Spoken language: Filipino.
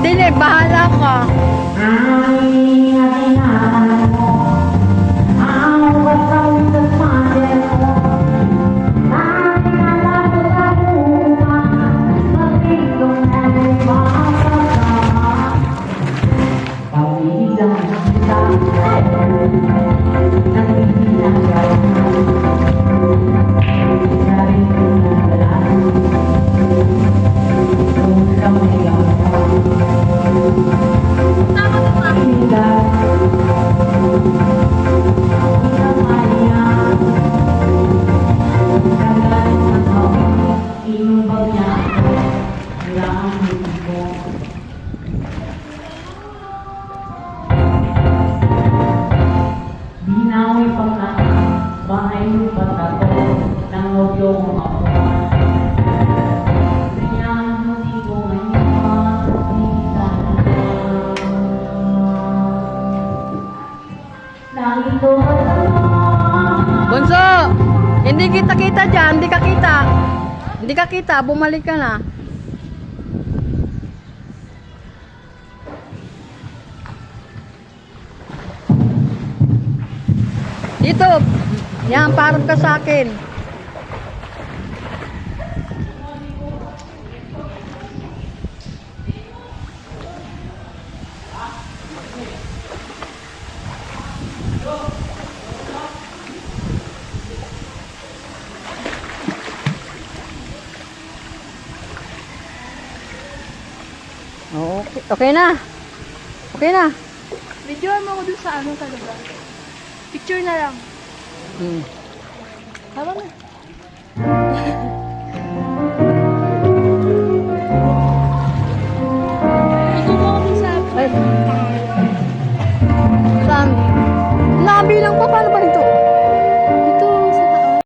Dili, bahala ka. Bunso, hindi kita dyan, hindi ka kita, bumalik ka na. Dito, yan, parang ka sa akin. Okay, okay na. Okay na. Videoan mo ako dun sa ano talaga. Picture na lang. Hmm. Tama na.